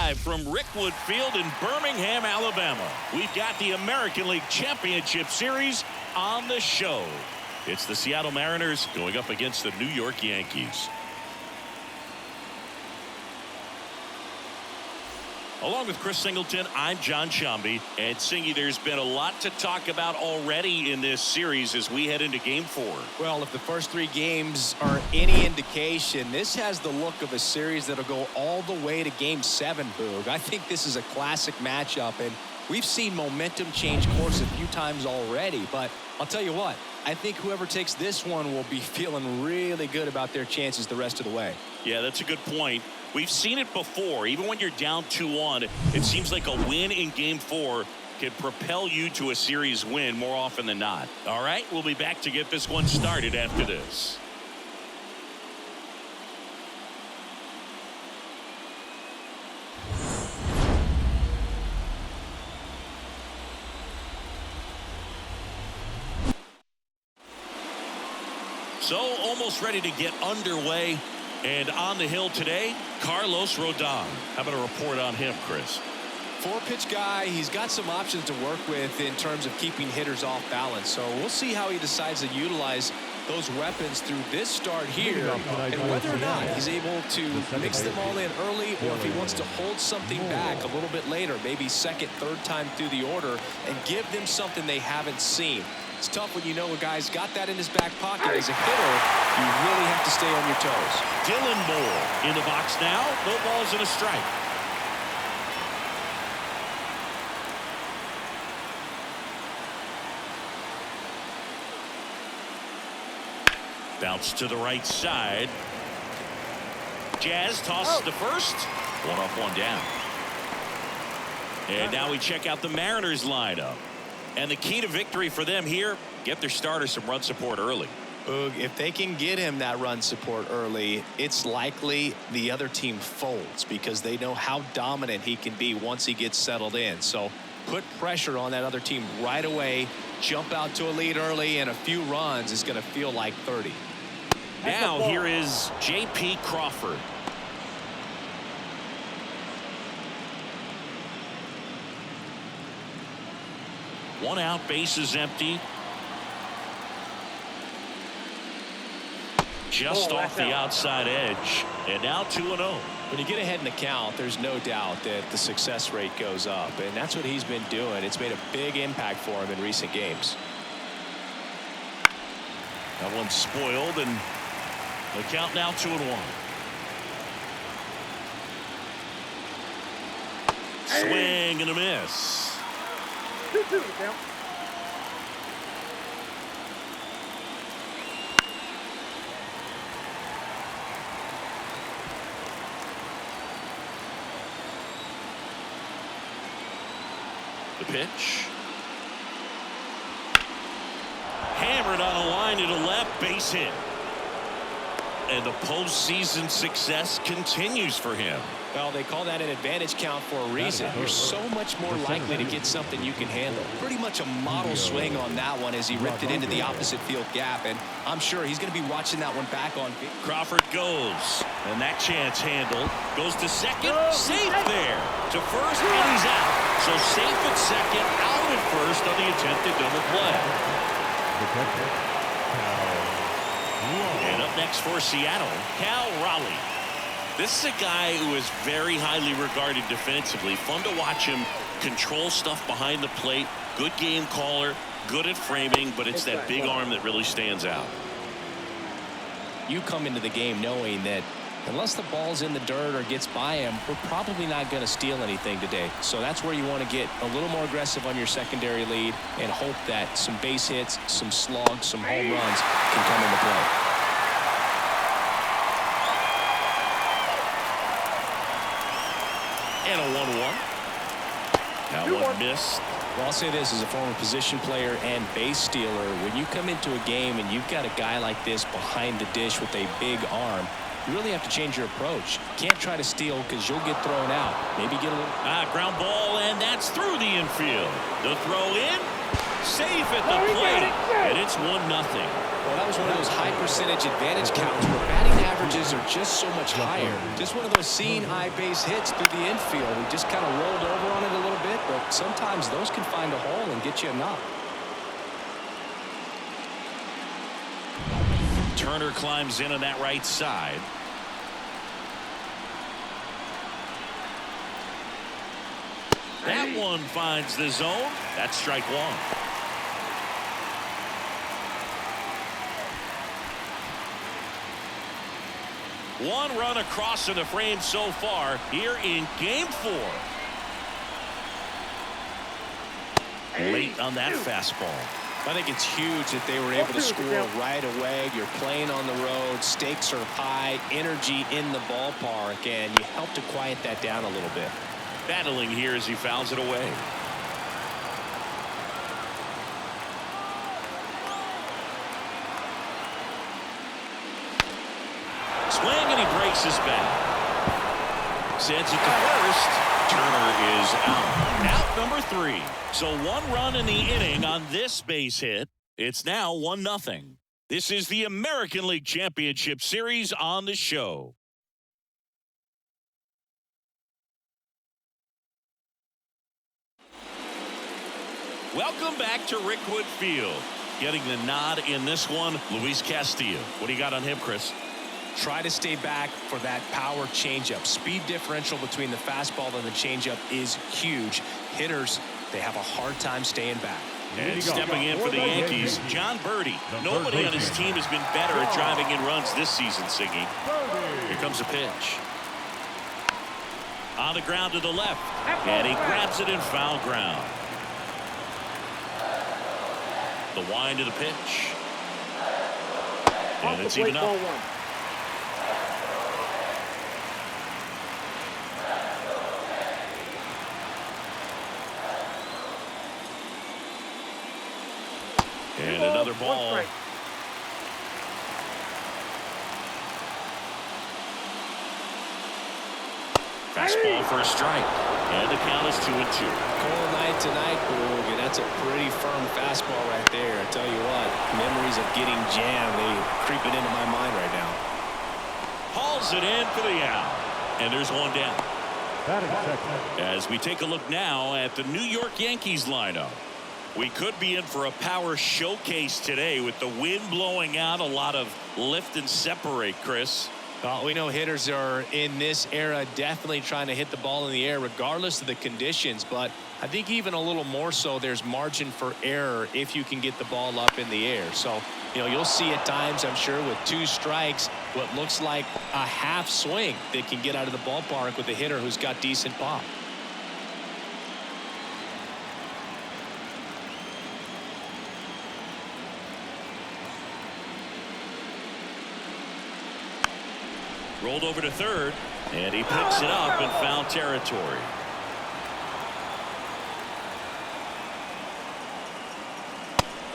live from Rickwood Field in Birmingham, Alabama. We've got the American League Championship Series on the show. It's the Seattle Mariners going up against the New York Yankees. Along with Chris Singleton, I'm John Shambi. And Singy, there's been a lot to talk about already in this series as we head into Game 4. Well, if the first 3 games are any indication, this has the look of a series that'll go all the way to Game 7, Boog. I think this is a classic matchup, and we've seen momentum change course a few times already. But I'll tell you what, I think whoever takes this one will be feeling really good about their chances the rest of the way. Yeah, that's a good point. We've seen it before. Even when you're down 2-1, it seems like a win in Game 4 can propel you to a series win more often than not. All right, we'll be back to get this one started after this. So almost ready to get underway. And on the hill today, Carlos Rodon. How about a report on him, Chris? 4-pitch guy. He's got some options to work with in terms of keeping hitters off balance. So we'll see how he decides to utilize those weapons through this start here, and whether or not he's able to mix them all in early, or if he wants to hold something back a little bit later, maybe second, third time through the order, and give them something they haven't seen. It's tough when you know a guy's got that in his back pocket. As a hitter, you really have to stay on your toes. Dylan Moore in the box now. No balls and a strike. Bounce to the right side. Jazz tosses to first. 1 up, 1 down. And now we check out the Mariners lineup. And the key to victory for them here, get their starter some run support early. If they can get him that run support early, it's likely the other team folds because they know how dominant he can be once he gets settled in. So put pressure on that other team right away, jump out to a lead early, and a few runs is going to feel like 30. Now here is J.P. Crawford. One out, base is empty. Just off the outside edge. And now 2-0. When you get ahead in the count, there's no doubt that the success rate goes up. And that's what he's been doing. It's made a big impact for him in recent games. That one's spoiled, and the count now 2-1. Swing and a miss. 2-2 now. The pitch. Hammered on a line to the left, base hit. And the postseason success continues for him. Well, they call that an advantage count for a reason. You're so much more likely to get something you can handle. Pretty much a model swing on that one as he ripped it into the opposite field gap, and I'm sure he's going to be watching that one back on. Crawford goes, and that chance handled. Goes to second, safe there. To first, and he's out. So safe at second, out at first on the attempted double play. And up next for Seattle, Cal Raleigh. This is a guy who is very highly regarded defensively. Fun to watch him control stuff behind the plate. Good game caller, good at framing, but it's that big arm that really stands out. You come into the game knowing that unless the ball's in the dirt or gets by him, we're probably not going to steal anything today. So that's where you want to get a little more aggressive on your secondary lead and hope that some base hits, some slugs, some home runs can come into play. And a 1-1. That one missed. Well, I'll say this as a former position player and base stealer. When you come into a game and you've got a guy like this behind the dish with a big arm, you really have to change your approach. Can't try to steal because you'll get thrown out. Maybe get a little... Ground ball, and that's through the infield. The throw in, safe at the plate, and it's 1-0. Well, that was one of those high percentage advantage counts where batting averages are just so much higher. Just one of those seeing high base hits through the infield. We just kind of rolled over on it a little bit, but sometimes those can find a hole and get you a knock. Turner climbs in on that right side. That one finds the zone. That's strike one. One run across in the frame so far here in game 4. Late on that fastball. I think it's huge that they were able to score right away. You're playing on the road. Stakes are high. Energy in the ballpark. And you help to quiet that down a little bit. Battling here as he fouls it away. Swing, and he breaks his bat. Sends it to first. Turner is out. Out number 3. So 1 run in the inning on this base hit. It's now 1-0. This is the American League Championship Series on the show. Welcome back to Rickwood Field. Getting the nod in this one, Luis Castillo. What do you got on him, Chris? Try to stay back for that power changeup. Speed differential between the fastball and the changeup is huge. Hitters, they have a hard time staying back. And stepping in for the Yankees, John Birdie. Nobody on his team has been better at driving in runs this season, Siggy. Here comes a pitch. On the ground to the left. And he grabs it in foul ground. The wind of the pitch. And it's even up. And another ball. Fastball for a strike. And the count is 2-2. Cold night tonight, Boog, and that's a pretty firm fastball right there. I tell you what, memories of getting jammed, they creeping into my mind right now. Hauls it in for the out. And there's one down. As we take a look now at the New York Yankees lineup. We could be in for a power showcase today with the wind blowing out, a lot of lift and separate, Chris. We know hitters are in this era definitely trying to hit the ball in the air regardless of the conditions, but I think even a little more so there's margin for error if you can get the ball up in the air. So, you know, you'll see at times, I'm sure, with 2 strikes, what looks like a half swing that can get out of the ballpark with a hitter who's got decent pop. Rolled over to third, and he picks it up in foul territory.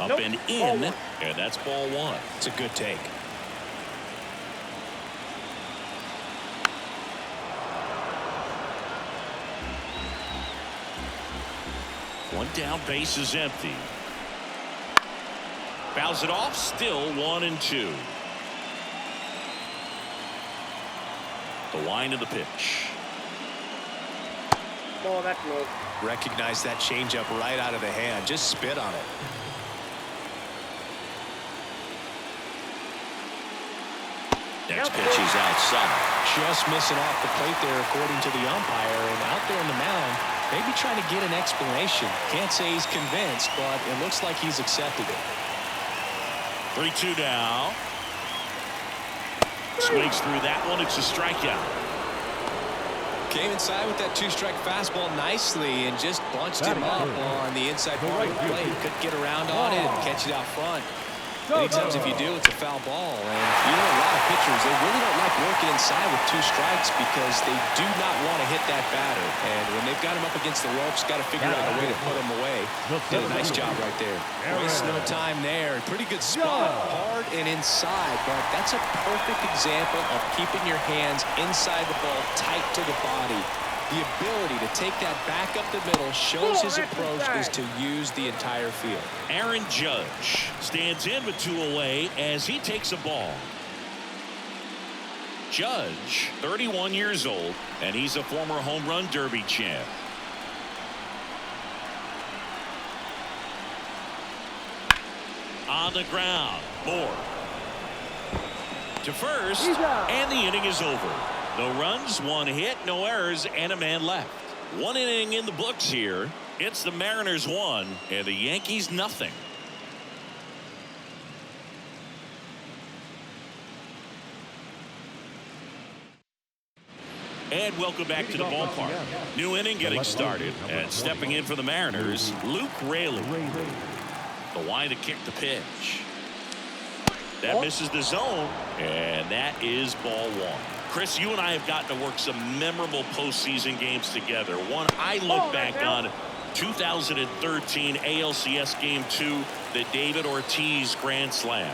Up and in, and that's ball 1. It's a good take. One down, base is empty. Fouls it off, still 1-2. The wind of the pitch. Oh, that's low. Recognize that changeup right out of the hand. Just spit on it. Next pitch is outside. Just missing off the plate there according to the umpire. And out there on the mound, maybe trying to get an explanation. Can't say he's convinced, but it looks like he's accepted it. 3-2 now. Swings through that one. It's a strikeout. Came inside with that 2-strike fastball nicely and just bunched him up on the inside part of the plate. Couldn't get around on it and catch it out front. Go, Many times if you do, it's a foul ball. And you know, a lot of pitchers, they really don't like working inside with 2 strikes because they do not want to hit that batter. And when they've got him up against the ropes, got to figure out a way to put him away. Did a nice job right there. Wastes no time there. Pretty good spot, hard and inside. But that's a perfect example of keeping your hands inside the ball, tight to the body. The ability to take that back up the middle shows his approach is to use the entire field. Aaron Judge stands in with 2 away as he takes a ball. Judge, 31 years old, and he's a former home run derby champ. On the ground, Moore to first, and the inning is over. No runs, 1 hit, no errors, and a man left. 1 inning in the books here. It's the Mariners 1 and the Yankees nothing. And welcome back to the ballpark. New inning getting started, and stepping in for the Mariners, Luke Raley. The line to kick the pitch. That misses the zone, and that is ball 1. Chris, you and I have gotten to work some memorable postseason games together. One I look back on, 2013 ALCS Game 2, the David Ortiz Grand Slam.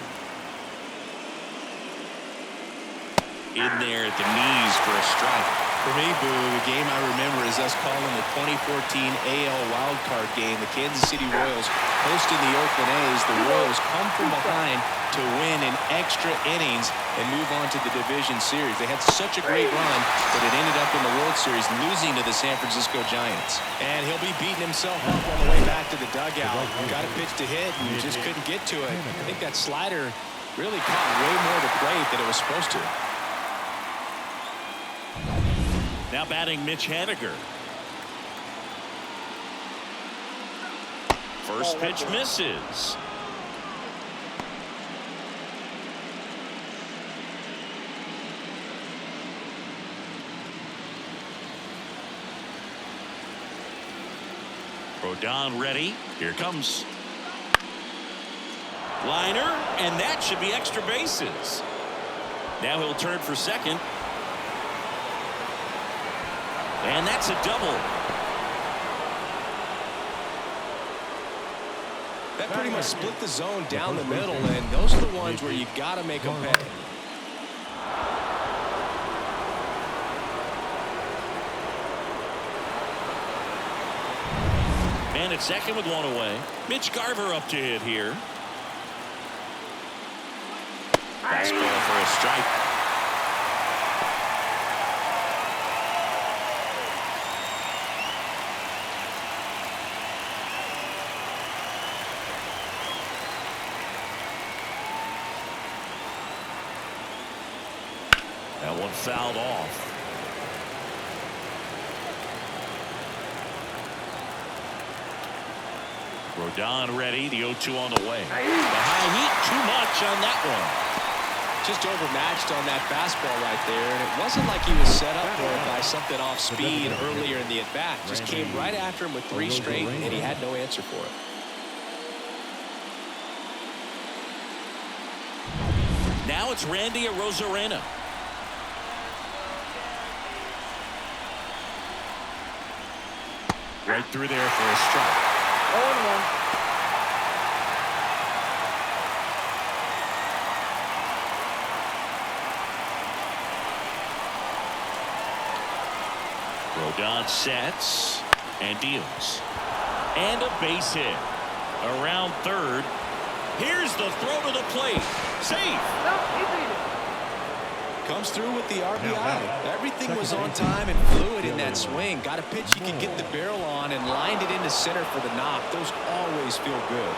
In there at the knees for a strike. For me, Boo, the game I remember is us calling the 2014 AL wildcard game. The Kansas City Royals hosting the Oakland A's. The Royals come from behind to win in extra innings and move on to the division series. They had such a great run, but it ended up in the World Series losing to the San Francisco Giants. And he'll be beating himself up on the way back to the dugout. Got a pitch to hit and just couldn't get to it. I think that slider really caught way more to plate than it was supposed to. Now batting Mitch Haniger. First pitch misses. Rodon ready. Here comes. Liner, and that should be extra bases. Now he'll turn for second. And that's a double. That pretty much split the zone down the middle, and those are the ones where you got to make them pay. And at second with 1 away. Mitch Garver up to hit here. Fastball for a strike. That one fouled off. Rodon ready. The 0-2 on the way. The high heat, too much on that one. Just overmatched on that fastball right there, and it wasn't like he was set up for it by something off speed earlier in the at-bat. Just came right after him with 3 straight, and he had no answer for it. Now it's Randy Arozarena. Right through there for a strike. 0-1. Rodon sets and deals. And a base hit. Around third. Here's the throw to the plate. Safe. No, he beat it. Comes through with the RBI. Everything was on time and fluid in that swing. Got a pitch he could get the barrel on and lined it into center for the knock. Those always feel good.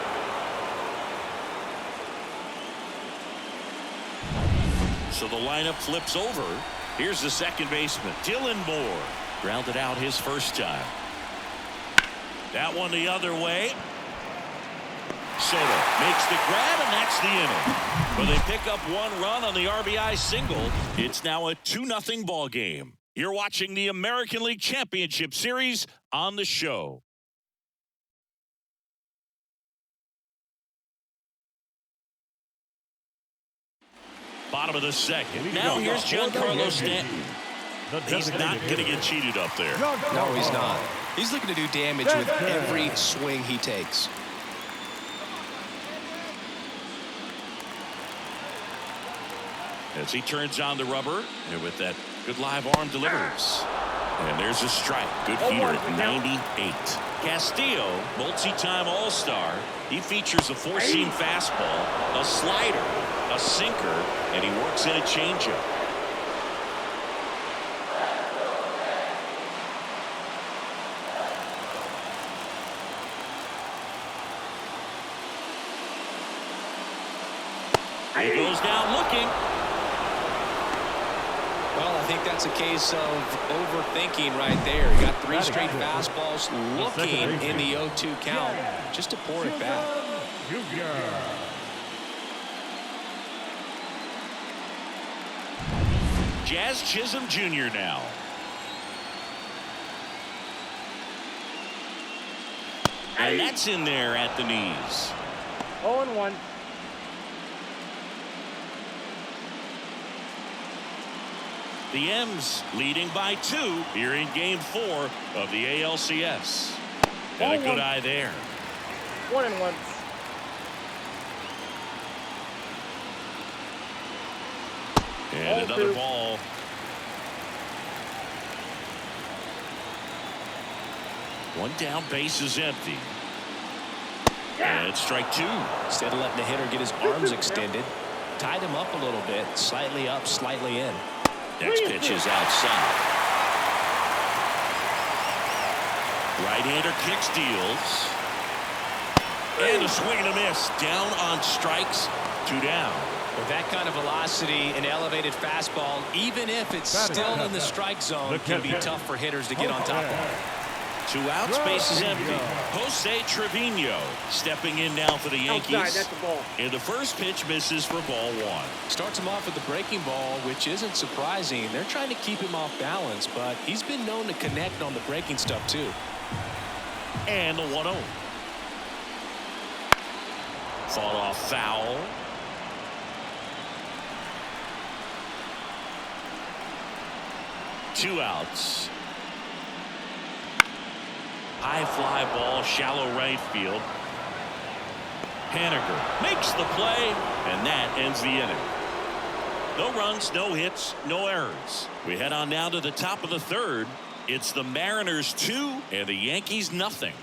So the lineup flips over. Here's the second baseman, Dylan Moore. Grounded out his first time. That one the other way. Soto makes the grab, and that's the inning. But they pick up 1 run on the RBI single. It's now a 2-0 ball game. You're watching the American League Championship Series on the show. Bottom of the second. Now here's Giancarlo Stanton. He's not going to get cheated up there. No, he's not. He's looking to do damage with every swing he takes. As he turns on the rubber, and with that good live arm delivers. And there's a strike. Good heater at 98. Castillo, multi-time All-Star. He features a four-seam fastball, a slider, a sinker, and he works in a changeup. He goes down looking. Well, I think that's a case of overthinking right there. He got 3 straight fastballs looking in the 0-2 count just to pour it back. Jazz Chisholm Jr. now. And that's in there at the knees. 0-1. The M's leading by 2 here in Game 4 of the ALCS. And a good eye there. 1-1. And another ball. One down, base is empty. And strike 2. Instead of letting the hitter get his arms extended, tied him up a little bit, slightly up, slightly in. Next pitch is outside. Right-hander kicks, deals. And a swing and a miss. Down on strikes. 2 down. With that kind of velocity, an elevated fastball, even if it's still in the strike zone, can be tough for hitters to get on top of. 2 outs, base is empty. Jose Trevino stepping in now for the Yankees. Outside, that's the ball. And the first pitch misses for ball 1. Starts him off with the breaking ball, which isn't surprising. They're trying to keep him off balance, but he's been known to connect on the breaking stuff too. And the 1-0. Fought off foul. Two outs. High fly ball, shallow right field. Haniger makes the play, and that ends the inning. No runs, no hits, no errors. We head on now to the top of the 3rd. It's the Mariners 2 and the Yankees nothing.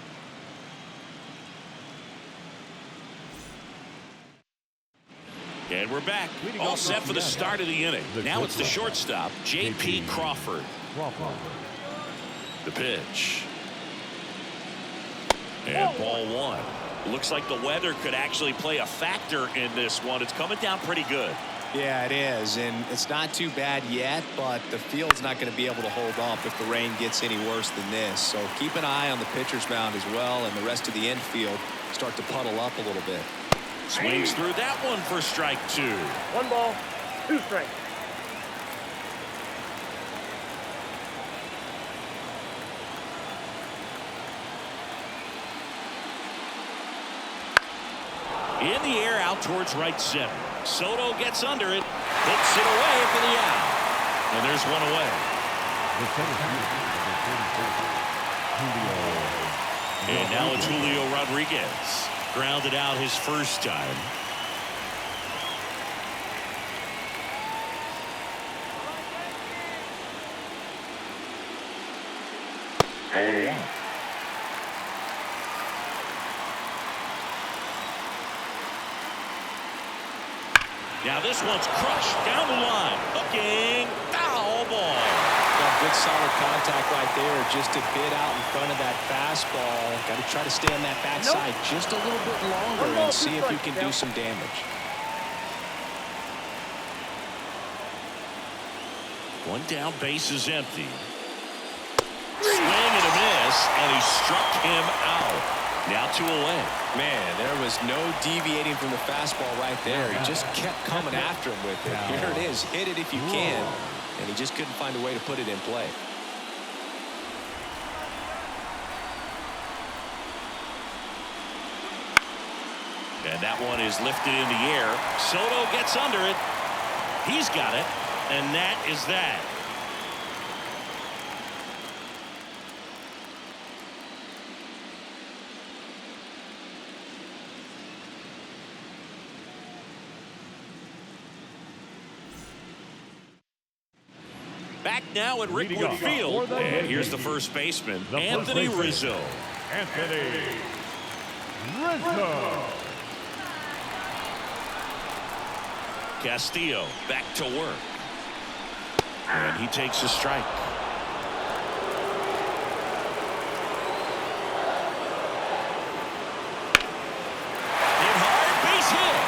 And we're back. All set for the start of the inning. Now it's the shortstop, J.P. Crawford. The pitch. And ball 1. Looks like the weather could actually play a factor in this one. It's coming down pretty good. Yeah, it is, and it's not too bad yet, but the field's not going to be able to hold up if the rain gets any worse than this. So keep an eye on the pitcher's mound as well, and the rest of the infield start to puddle up a little bit. Swings through that one for strike 2. 1 ball, 2 strikes. In the air out towards right center. Soto gets under it, hits it away for the out. And there's one away. And now it's Julio Rodriguez. Grounded out his first time. Now this one's crushed down the line. Hooking, foul ball. Good solid contact right there, just a bit out in front of that fastball. Got to try to stay on that backside just a little bit longer and see if you can do some damage. One down, base is empty. Swing and a miss, and he struck him out. Now 2 away. Man, there was no deviating from the fastball right there. He just kept coming after him with it. Here it is. Hit it if you can. And he just couldn't find a way to put it in play. And that one is lifted in the air. Soto gets under it. He's got it, and that is that. Back now at Rickwood Field, and here's the first baseman, Anthony Rizzo. Anthony Rizzo. Castillo back to work. And he takes a strike. Hit hard, base hit.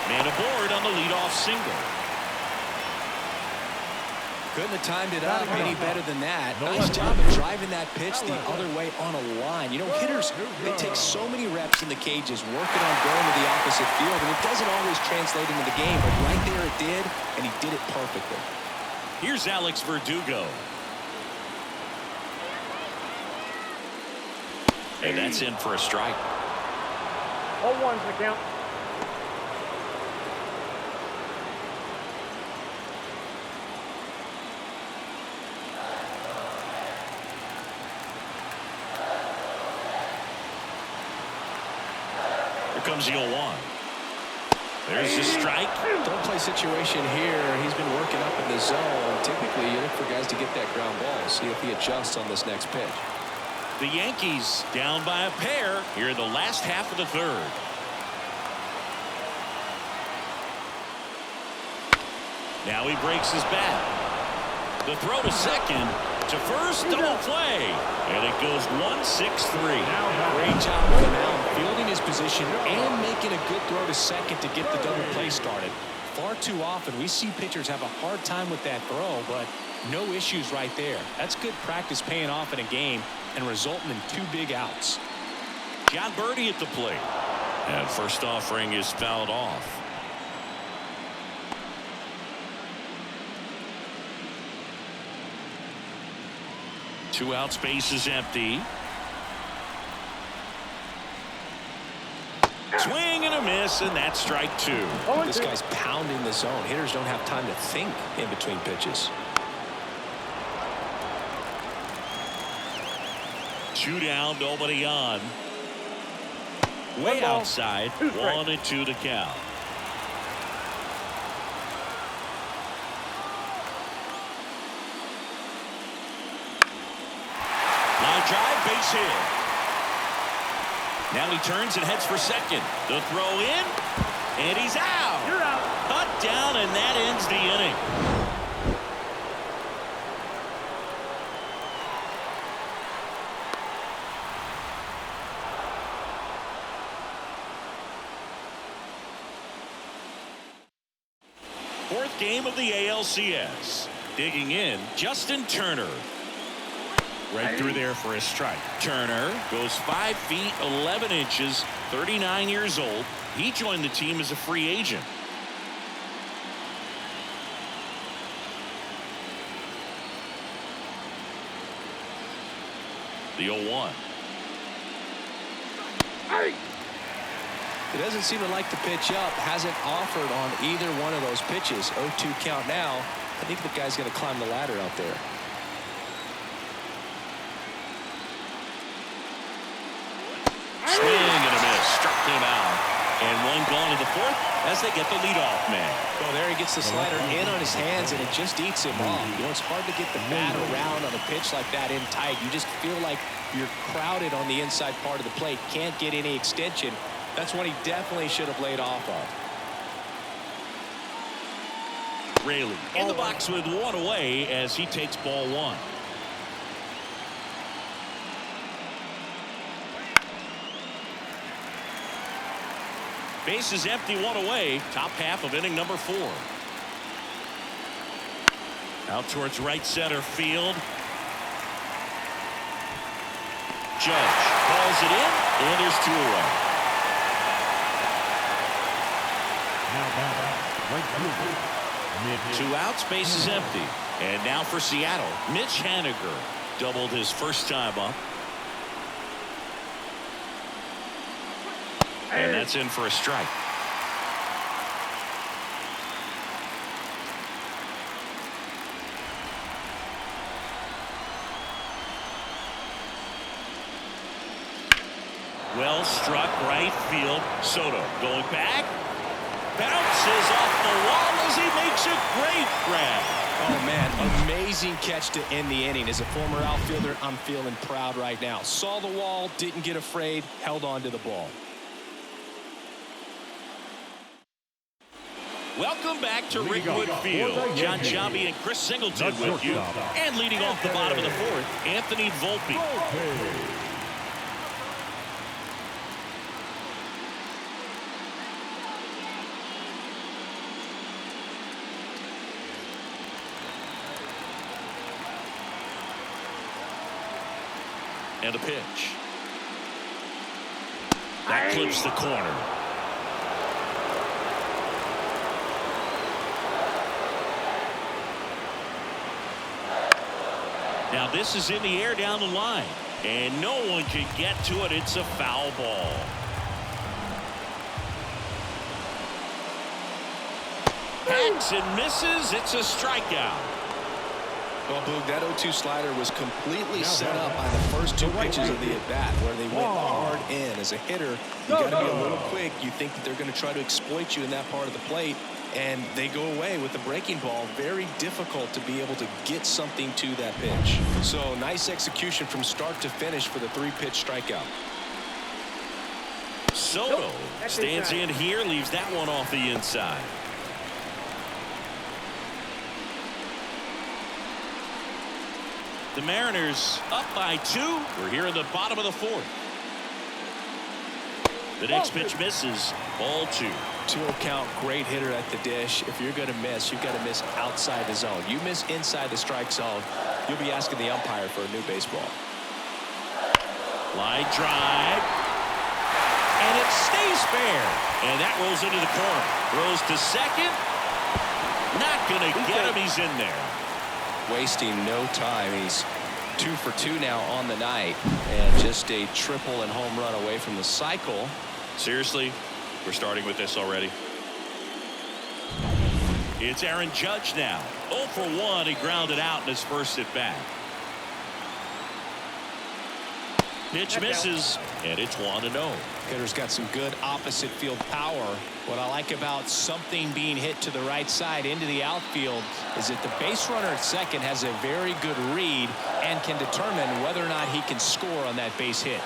Man aboard on the leadoff single. Couldn't have timed it up any better than that. Nice job of driving that pitch the other way on a line. You know, hitters, they take so many reps in the cages working on going to the opposite field, and it doesn't always translate into the game, but right there it did, and he did it perfectly. Here's Alex Verdugo. And that's in for a strike. 0-1's the count. Comes the 0-1. There's the strike. Don't play situation here. He's been working up in the zone. Typically, you look for guys to get that ground ball. See if he adjusts on this next pitch. The Yankees down by a pair here in the last half of the third. Now he breaks his bat. The throw to second. To first, double play. And it goes 1-6-3. Great job with the mound, fielding his position and making a good throw to second to get the double play started. Far too often we see pitchers have a hard time with that throw, but no issues right there. That's good practice paying off in a game and resulting in 2 big outs. John Birdie at the plate. And first offering is fouled off. Two outs, base is empty. Swing and a miss, and that's strike 2. This guy's pounding the zone. Hitters don't have time to think in between pitches. 2 down, nobody on. Way outside, 1-2 to count. Drive, base hit. Now he turns and heads for second. The throw in, and he's out. You're out. Cut down, and that ends the inning. Fourth game of the ALCS. Digging in, Justin Turner. Right through there for a strike. Turner goes 5 feet 11 inches, 39 years old. He joined the team as a free agent. The 0-1. He doesn't seem to like to pitch up. Hasn't offered on either one of those pitches. 0-2 count now. I think the guy's going to climb the ladder out there. Swing and a miss. Struck him out. And one gone in the fourth as they get the leadoff man. Well, there he gets the slider in on his hands, and it just eats him off. You know, it's hard to get the bat around on a pitch like that in tight. You just feel like you're crowded on the inside part of the plate. Can't get any extension. That's what he definitely should have laid off of. Raley in the box with 1 away as he takes ball 1. Base is empty, 1 away. Top half of inning number 4. Out towards right center field. Judge calls it in, and there's 2 away. Two outs, base is empty. And now for Seattle, Mitch Haniger doubled his first time up. And that's in for a strike. Well struck right field. Soto going back. Bounces off the wall as he makes a great grab. Oh, man, amazing catch to end the inning. As a former outfielder, I'm feeling proud right now. Saw the wall, didn't get afraid, held on to the ball. Welcome back to Rickwood Field. John Sciambi and Chris Singleton with you. And leading off the bottom of the fourth, Anthony Volpe. And a pitch. That clips the corner. Now this is in the air down the line. And no one can get to it. It's a foul ball. Hacks and misses. It's a strikeout. Well, Boog, that 0-2 slider was completely set up by the first two pitches of the at-bat, where they went hard in. As a hitter, you got to be a little quick. You think that they're going to try to exploit you in that part of the plate, and they go away with the breaking ball. Very difficult to be able to get something to that pitch. So nice execution from start to finish for the 3-pitch strikeout. Soto stands in here, leaves that one off the inside. The Mariners up by 2. We're here in the bottom of the fourth. The next pitch misses. Ball 2. 2-0 count, great hitter at the dish. If you're going to miss, you've got to miss outside the zone. You miss inside the strike zone, you'll be asking the umpire for a new baseball. Line drive. And it stays fair. And that rolls into the corner. Throws to second. Not going to get him. He's in there. Wasting no time. He's 2 for 2 now on the night, and just a triple and home run away from the cycle. Seriously, we're starting with this already. It's Aaron Judge now. 0 for 1. He grounded out in his first at bat. Pitch misses, and it's 1-0. Hitter's got some good opposite field power. What I like about something being hit to the right side into the outfield is that the base runner at second has a very good read and can determine whether or not he can score on that base hit.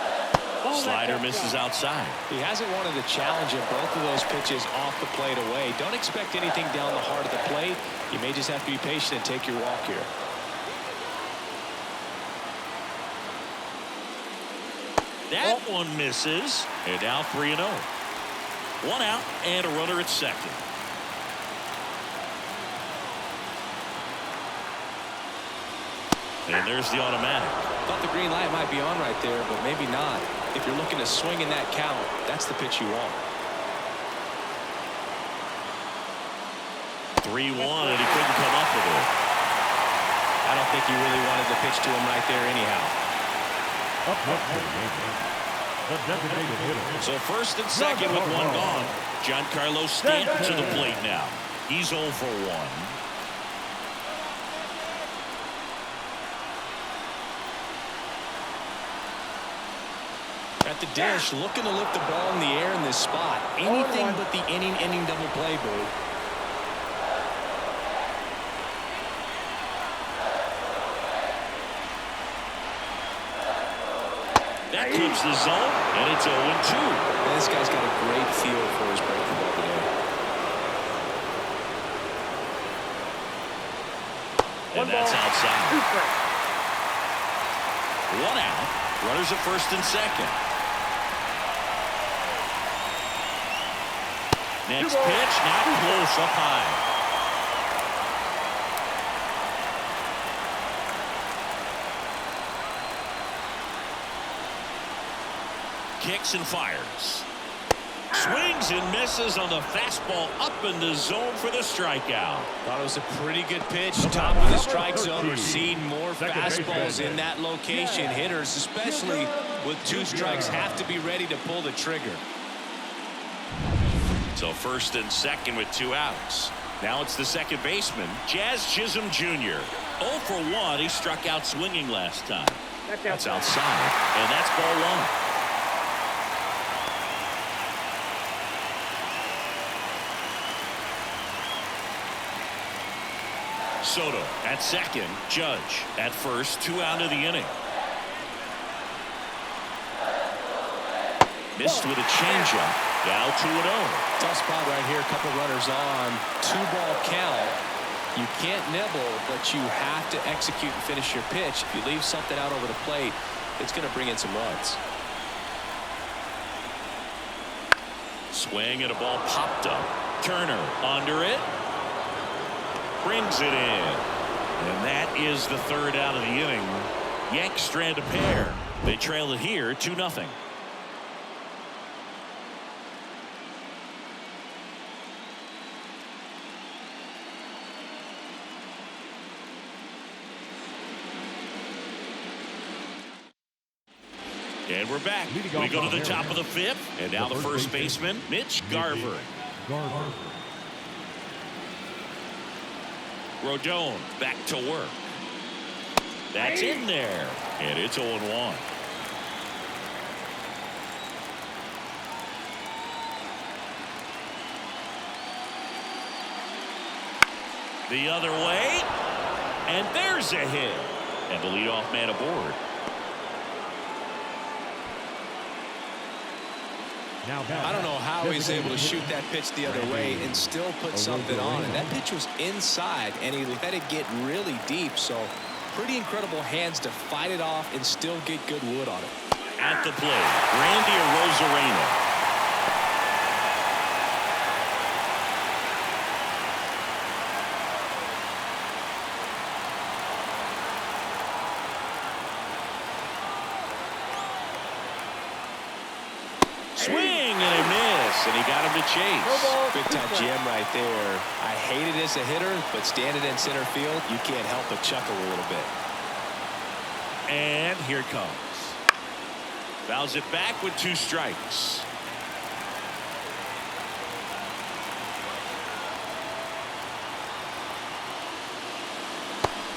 Slider misses outside. He hasn't wanted the challenge of both of those pitches off the plate away. Don't expect anything down the heart of the plate. You may just have to be patient and take your walk here. That one misses, and now 3-0. 1 out and a runner at second. And there's the automatic. Thought the green light might be on right there, but maybe not. If you're looking to swing in that count, that's the pitch you want. 3-1, and he couldn't come up with it. I don't think he really wanted to pitch to him right there anyhow. So first and second with one gone. Giancarlo Stanton to the plate now. He's 0 for 1. At the dish, looking to lift the ball in the air in this spot. Anything but the inning double play, Boo. That clips the zone, and it's 0-2. This guy's got a great feel for his breaking ball today. And that's outside. 1 out. Runners at first and second. Next pitch, not close, up high. Kicks and fires. Swings and misses on the fastball up in the zone for the strikeout. Thought it was a pretty good pitch. Top of the strike zone. We're seeing more fastballs in that location. Hitters, especially with 2 strikes, have to be ready to pull the trigger. So first and second with 2 outs. Now it's the second baseman, Jazz Chisholm Jr. 0 for 1. He struck out swinging last time. That's outside, and that's ball 1. Soto at second. Judge at first. 2 out of the inning. Missed with a changeup. Now 2-0. Tough spot right here. A couple runners on. 2-ball count. You can't nibble, but you have to execute and finish your pitch. If you leave something out over the plate, it's going to bring in some runs. Swing and a ball popped up. Turner under it. Brings it in. And that is the 3rd out of the inning. Yanks strand a pair. They trail it here 2-0. And we're back. We go to the top of the 5th. And now the first baseman, Mitch Garver. Rodon back to work. That's in there. And it's 0-1. The other way. And there's a hit. And the leadoff man aboard. I don't know how he's able to shoot that pitch the other way and still put something on it. That pitch was inside, and he let it get really deep. So pretty incredible hands to fight it off and still get good wood on it. At the plate, Randy Arozarena. Swing and a miss, and he got him to chase. Big time jam right there. I hate it as a hitter, but standing in center field, you can't help but chuckle a little bit. And here it comes. Fouls it back with 2 strikes.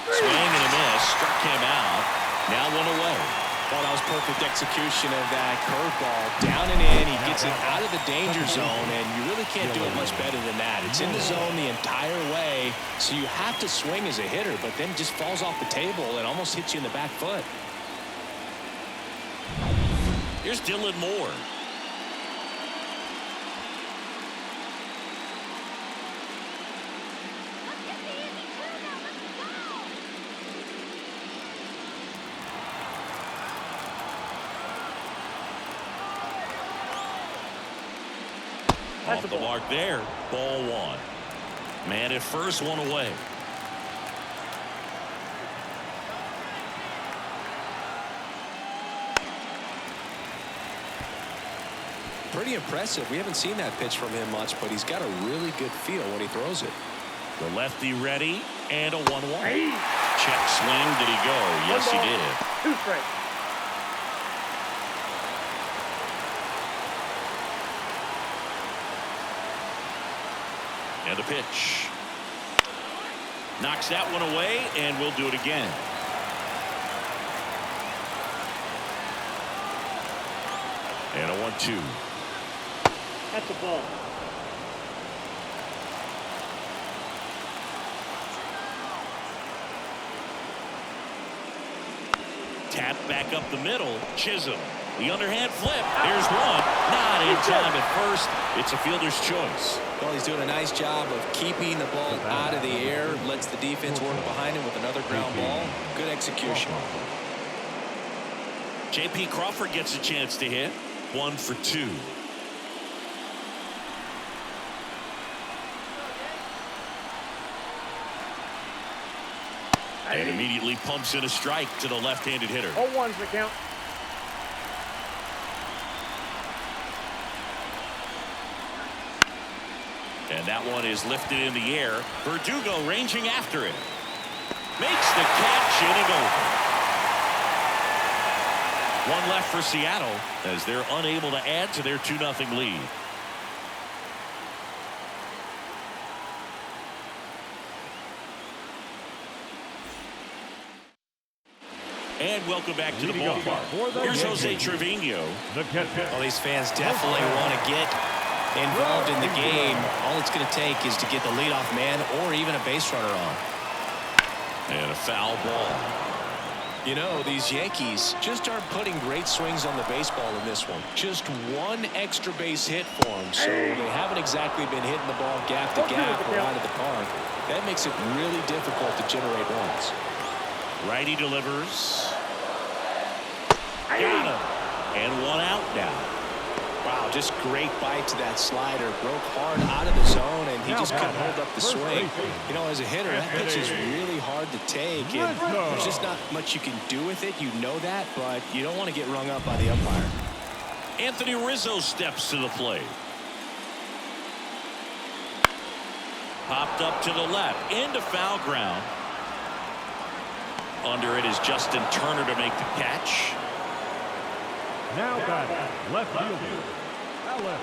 Swing and a miss, struck him out. Now 1 away. Well, that was perfect execution of that curveball. Down and in, he gets it out of the danger zone, and you really can't do it much better than that. It's in the zone the entire way, so you have to swing as a hitter, but then just falls off the table and almost hits you in the back foot. Here's Dylan Moore. Off the mark there. Ball 1. Man at first, 1 away. Pretty impressive. We haven't seen that pitch from him much, but he's got a really good feel when he throws it. The lefty ready, and a 1-1. Check swing. Did he go? Yes, he did. 2 strikes. And the pitch. Knocks that one away, and we'll do it again. And a 1-2. That's a ball. Tap back up the middle. Chisholm. The underhand flip. Here's one. Not in time at first. It's a fielder's choice. Well, he's doing a nice job of keeping the ball out of the air. Lets the defense work behind him with another ground ball. Good execution. J.P. Crawford gets a chance to hit. 1 for 2. And immediately pumps in a strike to the left-handed hitter. 0-1's the count. And that one is lifted in the air. Verdugo ranging after it. Makes the catch, inning over. 1 left for Seattle as they're unable to add to their 2-0 lead. And welcome back to the ballpark. Here's Jose Trevino. Well, these fans definitely want to get involved in the game. All it's going to take is to get the leadoff man or even a base runner on. And a foul ball. You know, these Yankees just aren't putting great swings on the baseball in this one. Just one extra base hit for them, so they haven't exactly been hitting the ball gap to gap or out of the park. That makes it really difficult to generate runs. Righty delivers. Got him. And one out now. Wow, just great bite to that slider. Broke hard out of the zone, and he just couldn't hold up the swing. You know, as a hitter, that pitch is really hard to take, and there's just not much you can do with it. You know that, but you don't want to get rung up by the umpire. Anthony Rizzo steps to the plate. Popped up to the left, into foul ground. Under it is Justin Turner to make the catch. Now batting, left fielder, Alex.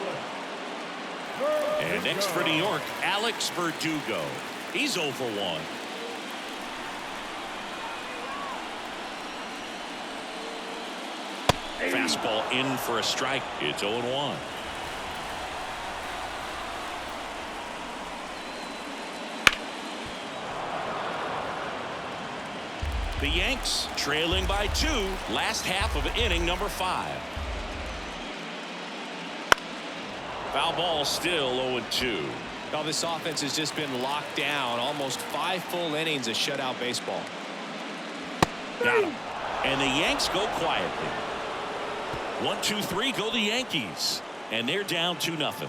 And next for New York, Alex Verdugo. He's 0 for 1. Fastball in for a strike. It's 0-1. The Yanks trailing by 2, last half of inning number 5. Foul ball, still 0-2. Well, this offense has just been locked down. Almost 5 full innings of shutout baseball. Got him. And the Yanks go quietly. 1-2-3 go the Yankees. And they're down 2-0.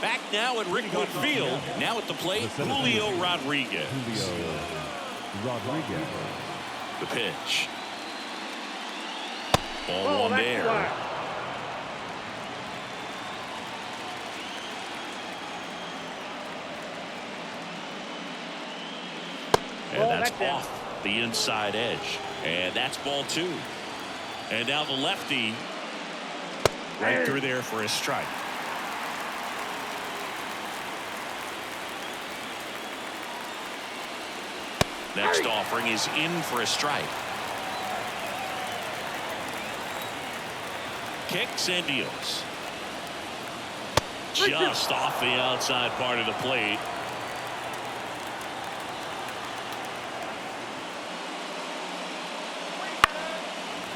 Back now at Rickwood Field. Now at the plate, Julio Rodriguez. The pitch. Ball one there. And that's off the inside edge. And that's ball 2. And now the lefty right through there for a strike. Next offering is in for a strike. Kicks and deals. Just off the outside part of the plate.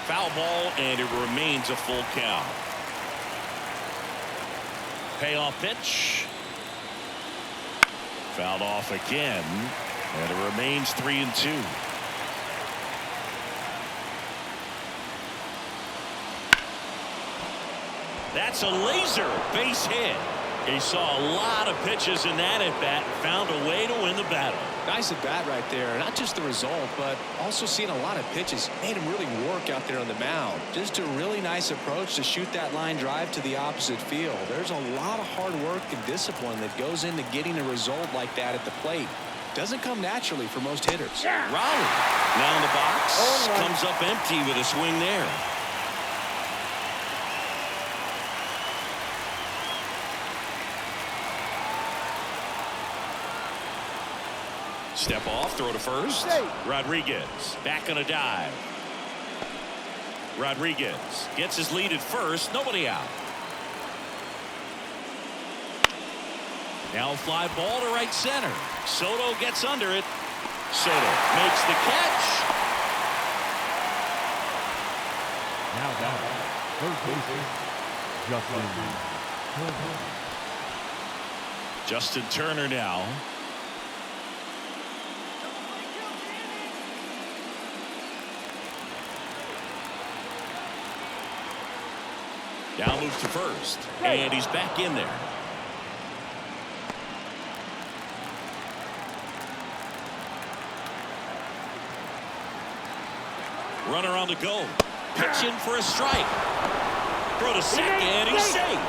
Foul ball, and it remains a full count. Payoff pitch. Fouled off again. And it remains 3-2. That's a laser base hit. He saw a lot of pitches in that at bat and found a way to win the battle. Nice at bat right there. Not just the result, but also seeing a lot of pitches. Made him really work out there on the mound. Just a really nice approach to shoot that line drive to the opposite field. There's a lot of hard work and discipline that goes into getting a result like that at the plate. Doesn't come naturally for most hitters. Raleigh now in the box. Comes up empty with a swing there. Step off, throw to first. Rodriguez back on a dive. Rodriguez gets his lead at first. Nobody out. Now fly ball to right center. Soto gets under it. Soto makes the catch. Now down, third baseman, Justin Turner now. Now moves to first, and he's back in there. Runner on the go. Pitch in for a strike. Throw to second. He's safe.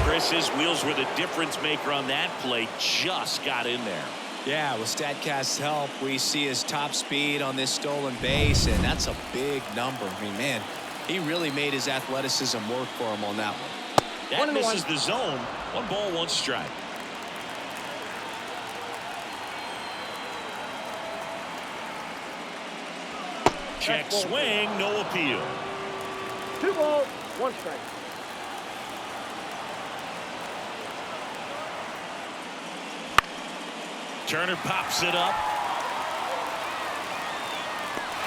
Chris, his wheels were the difference maker on that play. Just got in there. Yeah, with StatCast's help, we see his top speed on this stolen base, and that's a big number. I mean, man, he really made his athleticism work for him on that one. That misses the zone. 1 ball, 1 strike. Check swing, no appeal. 2 balls, 1 strike. Turner pops it up.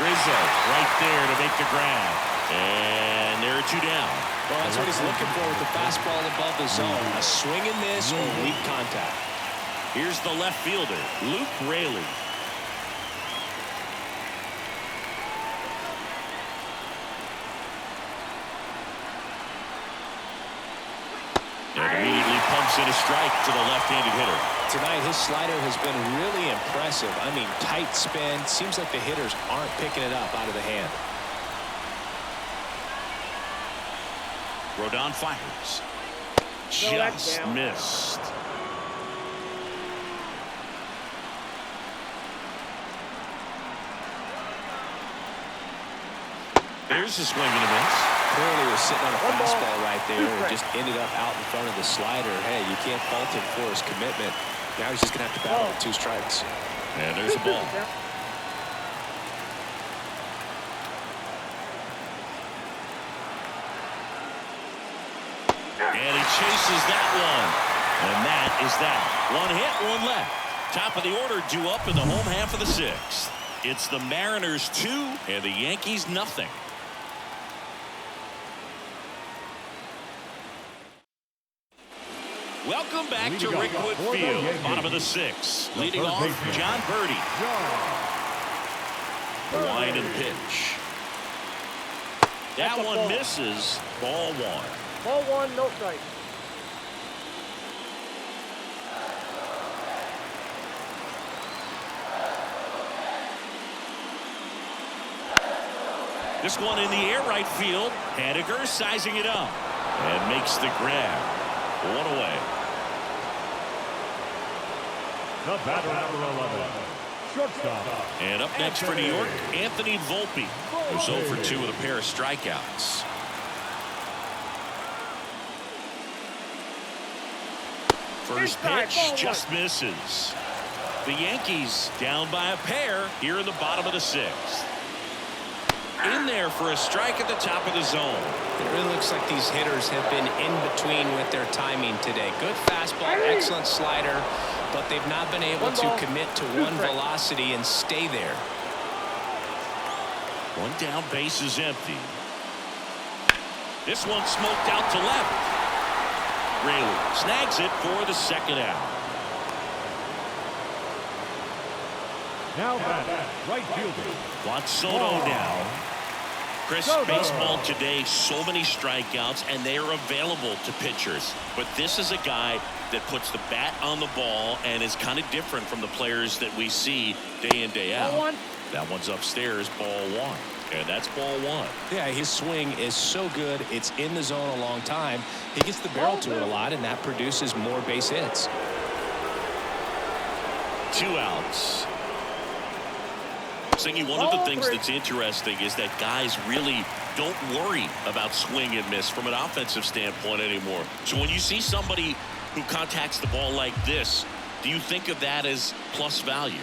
Rizzo right there to make the grab. And there are 2 down. Well, that's what he's looking for with the fastball above the zone. A swing and miss or weak contact. Here's the left fielder, Luke Raley. And immediately pumps in a strike to the left-handed hitter. Tonight, his slider has been really impressive. I mean, tight spin. Seems like the hitters aren't picking it up out of the hand. Rodon fires. No, that's Just down. missed. There's a swing and a miss. Clearly was sitting on a 1 ball, fastball right 2 there and strikes. just ended up out in front of the slider. Hey, you can't fault him for his commitment. Now he's just going to have to battle with 2 strikes. And there's a ball. And he chases that one. And that is that. 1 hit, 1 left. Top of the order due up in the home half of the 6th. It's the Mariners 2 and the Yankees nothing. Welcome back to Rickwood Field, bottom of the 6th. Leading off, John Birdie. Line and pitch. That one misses. Ball 1. Ball 1, no strike. This one in the air right field. Haniger sizing it up and makes the grab. 1 away. The batter, number 11, shortstop. And up next for New York, Anthony Volpe, who's 0 for 2 with a pair of strikeouts. First pitch just misses. The Yankees down by a pair here in the bottom of the 6th. In there for a strike at the top of the zone. It really looks like these hitters have been in between with their timing today. Good fastball, excellent slider, but they've not been able to commit to one velocity and stay there. 1 down, base is empty. This one smoked out to left. Raley snags it for the 2nd out. Now batter, right fielder. Juan Soto now. Chris, baseball today, so many strikeouts, and they are available to pitchers. But this is a guy that puts the bat on the ball and is kind of different from the players that we see day in, day out. That one's upstairs, ball 1. And that's ball 1. Yeah, his swing is so good. It's in the zone a long time. He gets the barrel to it a lot, and that produces more base hits. 2 outs. Singy, one of the things that's interesting is that guys really don't worry about swing and miss from an offensive standpoint anymore. So when you see somebody who contacts the ball like this, do you think of that as plus value?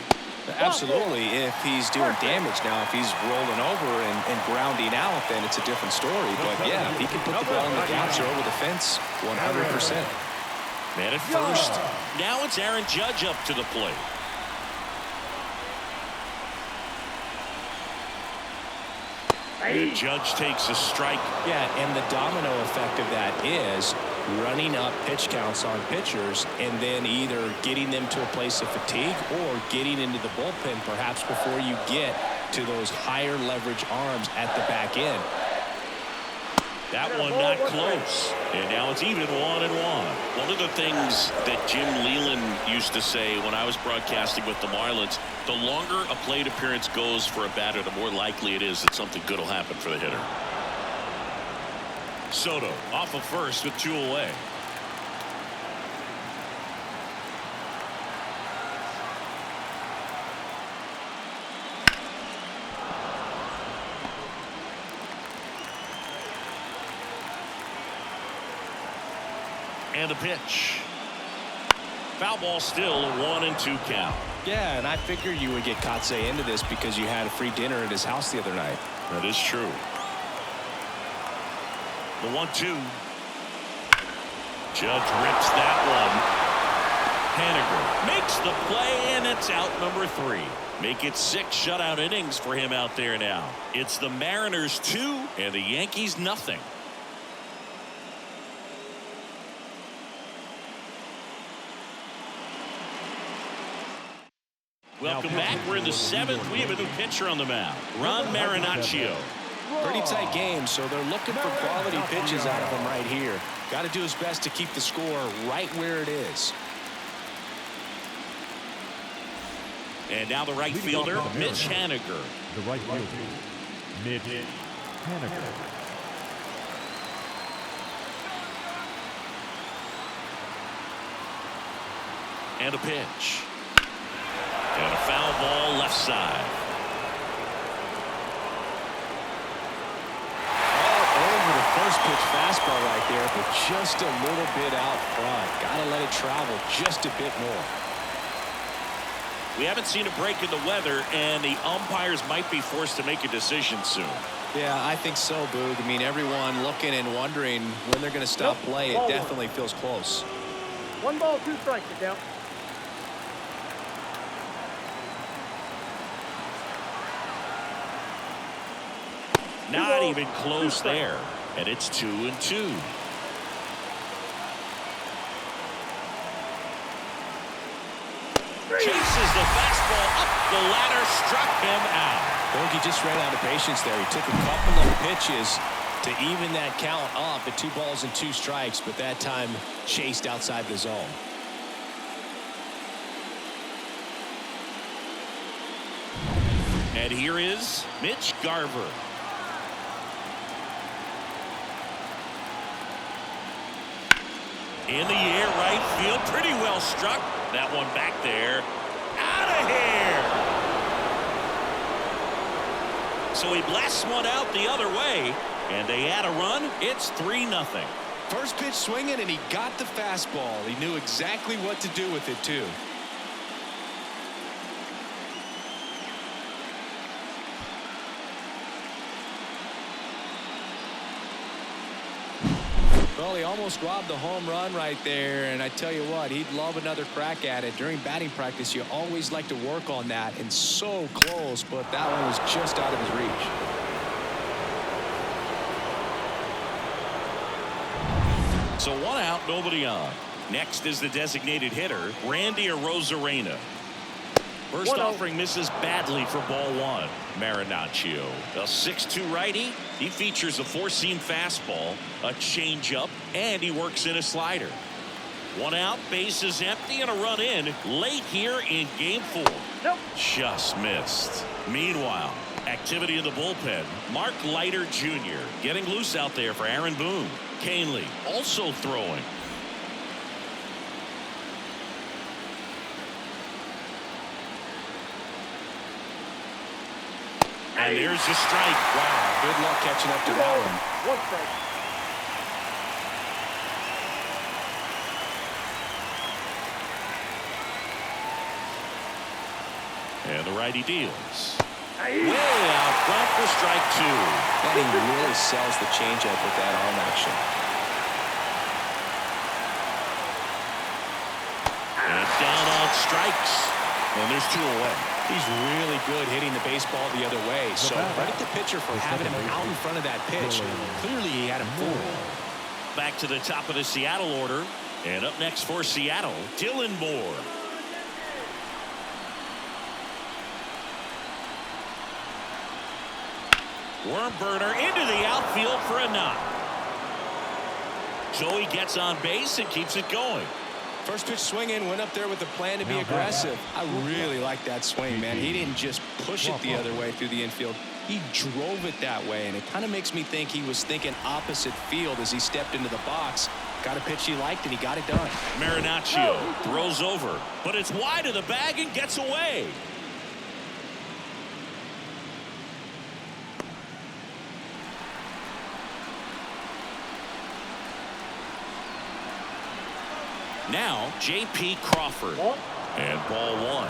Absolutely. If he's doing damage now, if he's rolling over and grounding out, then it's a different story. But yeah, if he can put the ball in the gaps or over the fence, 100%. Man at first. Now it's Aaron Judge up to the plate. The Judge takes a strike. Yeah, and the domino effect of that is running up pitch counts on pitchers and then either getting them to a place of fatigue or getting into the bullpen perhaps before you get to those higher leverage arms at the back end. That one not close. And now it's even 1-1. One of the things that Jim Leland used to say when I was broadcasting with the Marlins, the longer a plate appearance goes for a batter, the more likely it is that something good will happen for the hitter. Soto off of first with 2 away. And a pitch. Foul ball still, a 1-2 count. Yeah, and I figured you would get Kotsay into this because you had a free dinner at his house the other night. That is true. The 1-2. Judge rips that one. Haniger makes the play, and it's out number 3. Make it 6 shutout innings for him out there now. It's the Mariners 2 and the Yankees nothing. Welcome back. We're in the 7th. We have a new pitcher on the mound, Ron Marinaccio. Pretty tight game, so they're looking for quality pitches out of him right here. Got to do his best to keep the score right where it is. And now the right fielder, Mitch Haniger. The right fielder, Mitch Haniger. And a pitch. And a foul ball left side. Over the first pitch fastball right there, but just a little bit out front. Got to let it travel just a bit more. We haven't seen a break in the weather, and the umpires might be forced to make a decision soon. Yeah, I think so, Boog. I mean, everyone looking and wondering when they're going to stop play. It definitely feels close. 1 ball, 2 strikes to count. Not even close there, and it's 2-2. Chases the fastball up the ladder, struck him out. Bogey just ran out of patience there. He took a couple of pitches to even that count up at 2 balls and 2 strikes, but that time chased outside the zone. And here is Mitch Garver. In the air, right field, pretty well struck. That one back there, out of here. So he blasts one out the other way, and they add a run. It's 3-0. First pitch swinging, and he got the fastball. He knew exactly what to do with it, too. Well, he almost robbed the home run right there, and I tell you what, he'd love another crack at it. During batting practice, you always like to work on that, and so close, but that one was just out of his reach. So 1 out, nobody on. Next is the designated hitter, Randy Arozarena. First offering misses badly for ball 1. Marinaccio, a 6'2" righty. He features a 4-seam fastball, a changeup, and he works in a slider. 1 out, base is empty, and a run in late here in game 4. Nope. Just missed. Meanwhile, activity in the bullpen. Mark Leiter Jr. getting loose out there for Aaron Boone. Canely also throwing. And there's a strike. Wow, good luck catching up to that one. 1 strike. And the righty deals. Way out front for strike 2. And he really sells the changeup with that arm action. And down on strikes. And there's 2 away. He's really good hitting the baseball the other way. So credit the pitcher for having him out in front of that pitch. Clearly he had him fooled. Back to the top of the Seattle order. And up next for Seattle, Dylan Moore. Worm burner into the outfield for a knock. So he gets on base and keeps it going. First pitch swinging, went up there with a plan to be aggressive. I really like that swing, man. He didn't just push it the other way through the infield. He drove it that way, and it kind of makes me think he was thinking opposite field as he stepped into the box. Got a pitch he liked, and he got it done. Marinaccio throws over, but it's wide of the bag and gets away. Now, J.P. Crawford. And ball 1.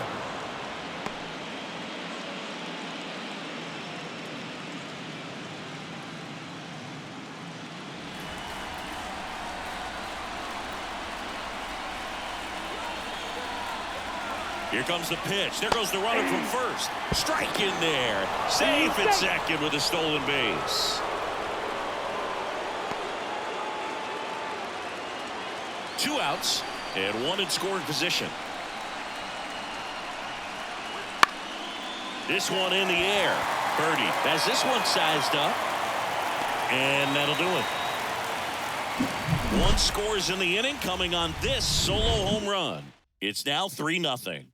Here comes the pitch. There goes the runner from first. Strike in there. Safe at second with a stolen base. 2 outs and 1 in scoring position. This one in the air. Birdie has this one sized up. And that'll do it. 1 scores in the inning coming on this solo home run. It's now 3-0.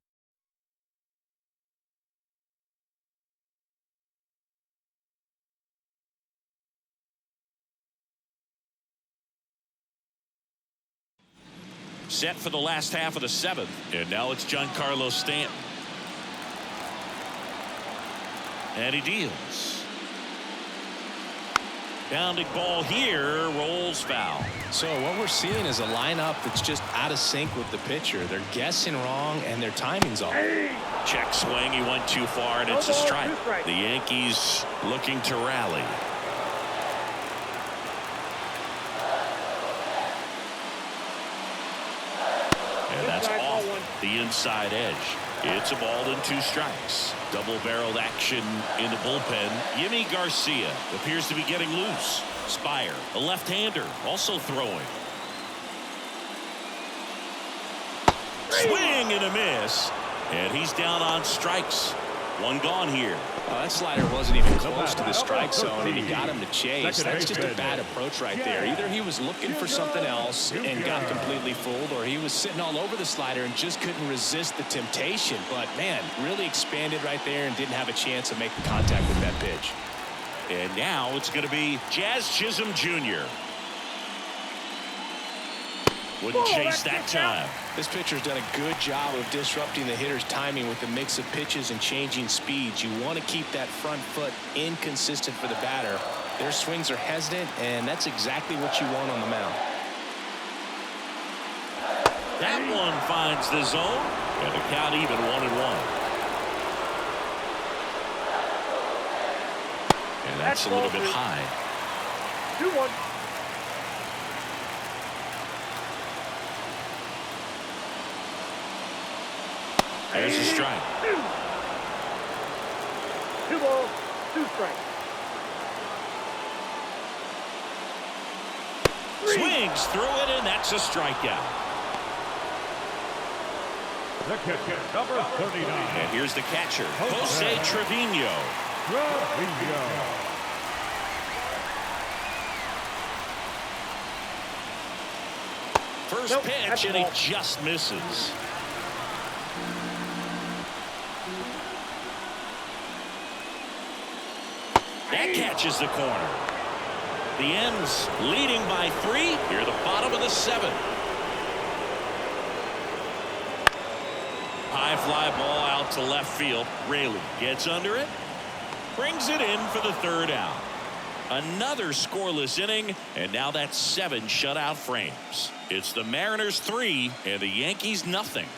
Set for the last half of the 7th. And now it's Giancarlo Stanton. And he deals. Bounding ball here, rolls foul. So what we're seeing is a lineup that's just out of sync with the pitcher. They're guessing wrong and their timing's off. Check swing, he went too far and it's a strike. The Yankees looking to rally. And that's off the inside edge. It's a ball and 2 strikes. Double-barreled action in the bullpen. Yimi Garcia appears to be getting loose. Spire, a left-hander, also throwing. Swing and a miss. And he's down on strikes. 1 gone here. Well, that slider wasn't even close to the strike zone, and he got him to chase. That's just a bad approach right there. Either he was looking for something else and got completely fooled, or he was sitting all over the slider and just couldn't resist the temptation. But, man, really expanded right there and didn't have a chance of making contact with that pitch. And now it's going to be Jazz Chisholm Jr. Wouldn't chase that time. This pitcher's done a good job of disrupting the hitter's timing with the mix of pitches and changing speeds. You want to keep that front foot inconsistent for the batter. Their swings are hesitant, and that's exactly what you want on the mound. That one finds the zone, and the count even 1-1. And that's a little bit high. 2-1. There's a strike. 2 balls, 2 strikes. Swings through it, and that's a strikeout. The catcher, number 39. And here's the catcher, Jose Trevino. First pitch, and he just misses. That catches the corner. The M's leading by 3 here at the bottom of the 7th. High fly ball out to left field. Raley gets under it, brings it in for the 3rd out. Another scoreless inning, and now that's 7 shutout frames. It's the Mariners 3 and the Yankees nothing.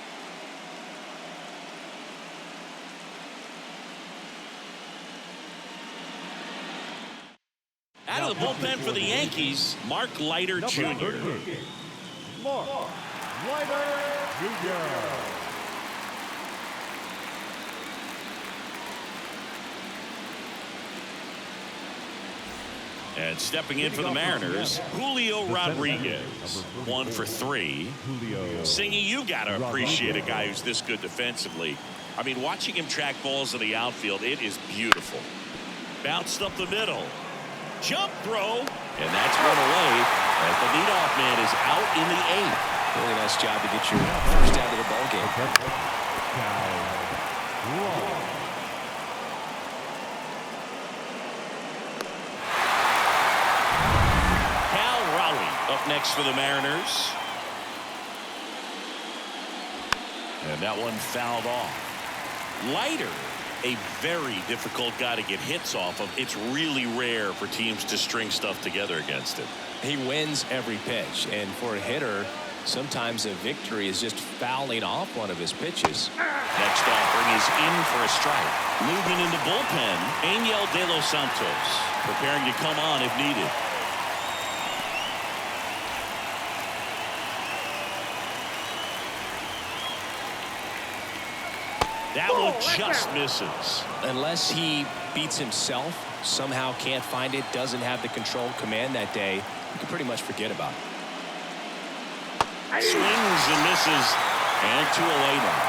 Out of the bullpen for the Yankees, Mark Leiter Jr. Mark Leiter Jr. And stepping in for the Mariners, Julio Rodriguez. 1 for 3. Singy, you got to appreciate a guy who's this good defensively. I mean, watching him track balls in the outfield, it is beautiful. Bounced up the middle. Jump throw, and that's one away as the leadoff man is out in the 8th. Really nice job to get your first out of the ball game. Cal Raleigh up next for the Mariners. And that one fouled off. Leiter, a very difficult guy to get hits off of. It's really rare for teams to string stuff together against him. He wins every pitch, and for a hitter, sometimes a victory is just fouling off one of his pitches. Next offering is in for a strike. Moving in the bullpen, Angel De Los Santos preparing to come on if needed. That one just misses. Unless he beats himself, somehow can't find it, doesn't have the control command that day, you can pretty much forget about it. Swings and misses, and 2 away now.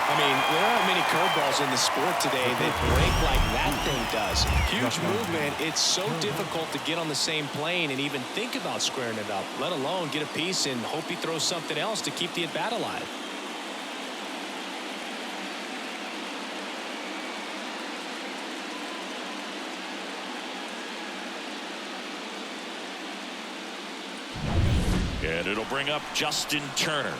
I mean, there aren't many curveballs in the sport today that break like that thing does. Huge movement. It's so difficult to get on the same plane and even think about squaring it up, let alone get a piece and hope he throws something else to keep the at-bat alive. And it'll bring up Justin Turner.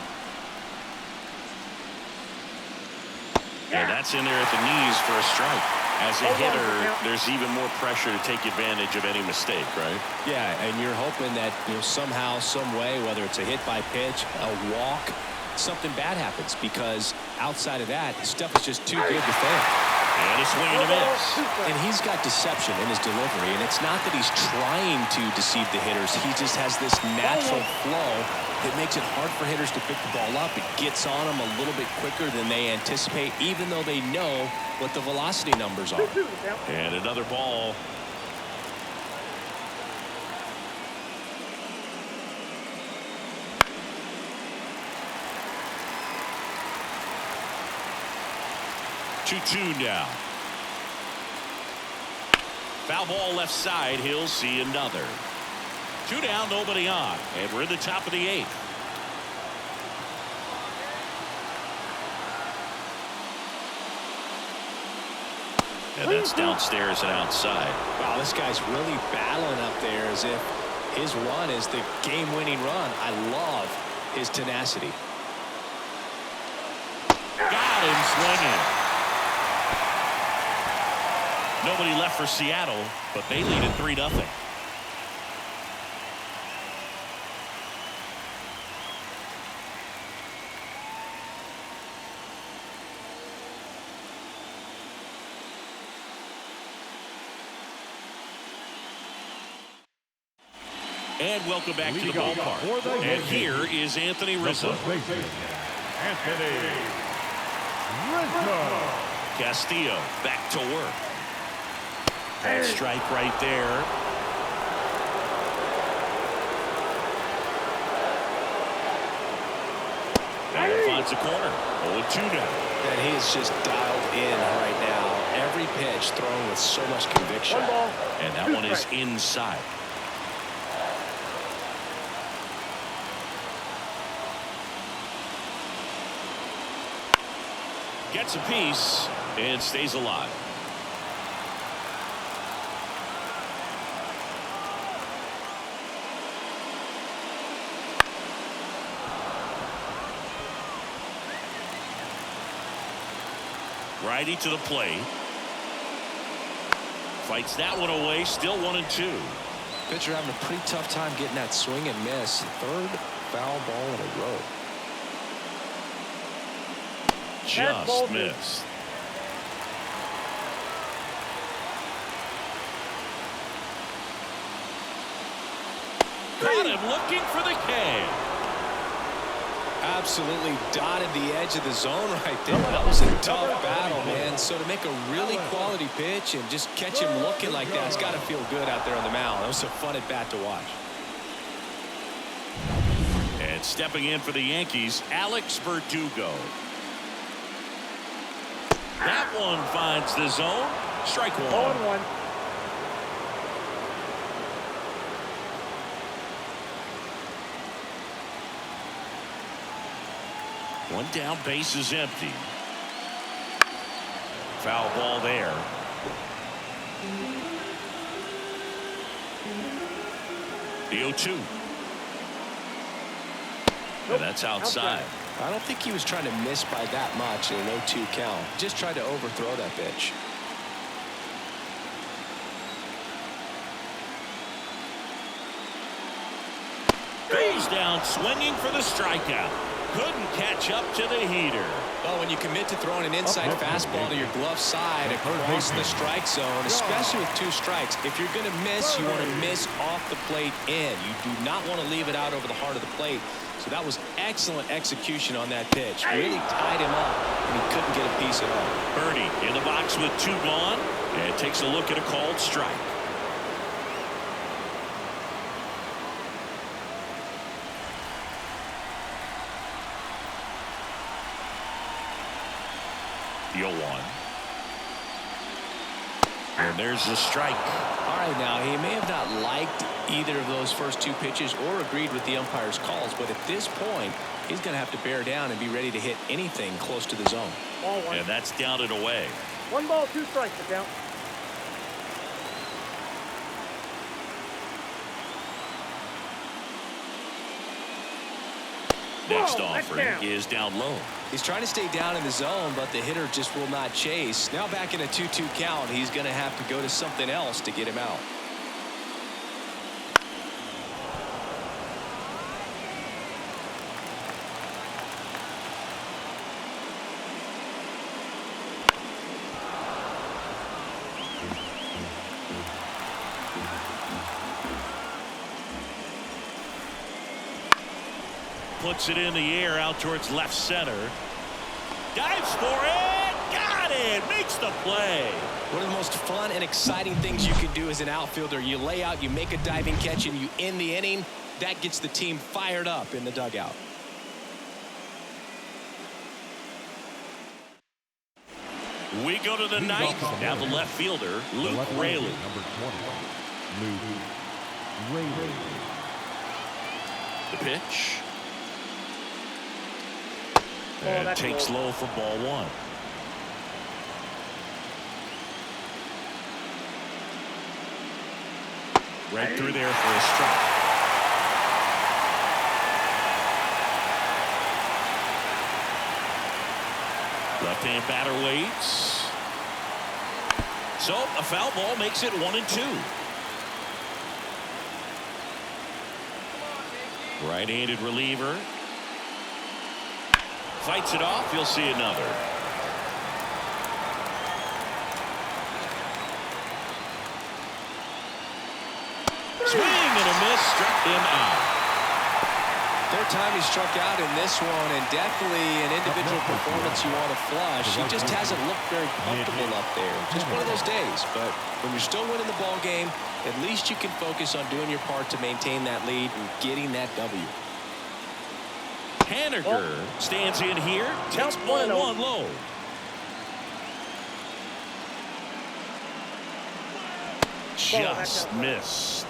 And that's in there at the knees for a strike. As a hitter, there's even more pressure to take advantage of any mistake, right? Yeah, and you're hoping that, somehow, some way, whether it's a hit by pitch, a walk, something bad happens, because outside of that, stuff is just too good to fail. And a swing and a miss. And he's got deception in his delivery, and it's not that he's trying to deceive the hitters. He just has this natural flow that makes it hard for hitters to pick the ball up. It gets on them a little bit quicker than they anticipate, even though they know what the velocity numbers are. And another ball. Two now. Foul ball left side. He'll see another. 2 down, nobody on, and we're in the top of the 8th. And that's downstairs and outside. Wow, this guy's really battling up there as if his run is the game-winning run. I love his tenacity. Got him swinging. Nobody left for Seattle, but they lead at 3-0. And welcome back to the ballpark. And here is Anthony Rizzo. Anthony Rizzo. Castillo back to work. That strike right there. And it finds the corner. 0-2 now. And he is just dialed in right now. Every pitch thrown with so much conviction. And that one is inside. Gets a piece and stays alive. Righty to the plate. Fights that one away. Still 1-2. Pitcher having a pretty tough time getting that swing and miss. Third foul ball in a row. Just missed. Got him looking for the K. Absolutely dotted the edge of the zone right there. That was a tough battle, man. So to make a really quality pitch and just catch him looking like that, it's got to feel good out there on the mound. That was a fun at bat to watch. And stepping in for the Yankees, Alex Verdugo. That one finds the zone. Strike one. 0-1. One down, base is empty. Foul ball there. The 0-2. And that's outside. I don't think he was trying to miss by that much in an 0-2 count. Just tried to overthrow that pitch. Goes down swinging for the strikeout. Couldn't catch up to the heater. Well, when you commit to throwing an inside fastball to your glove side across the strike zone, especially with 2 strikes, if you're going to miss, you want to miss off the plate in. You do not want to leave it out over the heart of the plate. So that was excellent execution on that pitch. Really tied him up, and he couldn't get a piece at all. Birdie in the box with 2 gone, and takes a look at a called strike. The 0-1. And there's the strike. All right, now, he may have not liked either of those first 2 pitches or agreed with the umpire's calls, but at this point, he's going to have to bear down and be ready to hit anything close to the zone. Ball 1. And that's down and away. 1 ball, 2 strikes to count. Next Whoa, offering that's down. is down low. He's trying to stay down in the zone, but the hitter just will not chase. Now back in a 2-2 count, he's going to have to go to something else to get him out. Puts it in the air out towards left center. Dives for it. Got it. Makes the play. One of the most fun and exciting things you can do as an outfielder. You lay out, you make a diving catch, and you end the inning. That gets the team fired up in the dugout. We go to the 9th. Now the left fielder, Luke Raley. Number 20, Luke Raley. The pitch. Oh, And takes low for ball 1. Right through there for a strike. Left-hand batter waits. So a foul ball makes it 1-2. Right-handed reliever. Fights it off. You'll see another. Swing and a miss. Struck him out. 3rd time he struck out in this one, and definitely an individual performance you want to flush. He just hasn't looked very comfortable up there. Just one of those days. But when you're still winning the ball game, at least you can focus on doing your part to maintain that lead and getting that W. Haniger stands in here. Takes ball 1 low. Just missed.